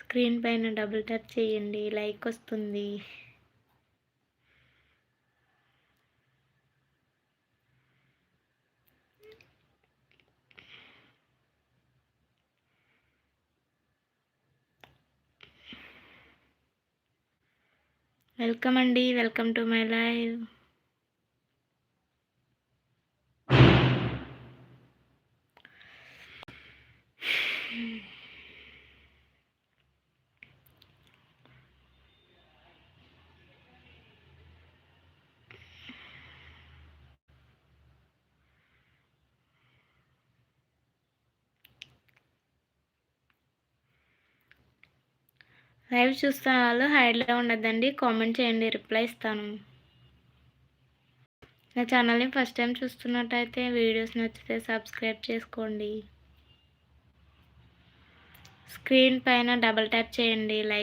Screen పైన double tap చేయండి, like వస్తుంది. వెల్కమ్ అండి, welcome to my live. Live చూస్తున్న వాళ్ళు హైడ్లో ఉండద్దండి, కామెంట్ చేయండి, రిప్లై ఇస్తాను. నా ఛానల్ని ఫస్ట్ టైం చూస్తున్నట్టయితే వీడియోస్ నచ్చితే సబ్స్క్రైబ్ చేసుకోండి. స్క్రీన్ పైన డబుల్ ట్యాప్ చేయండి, లైక్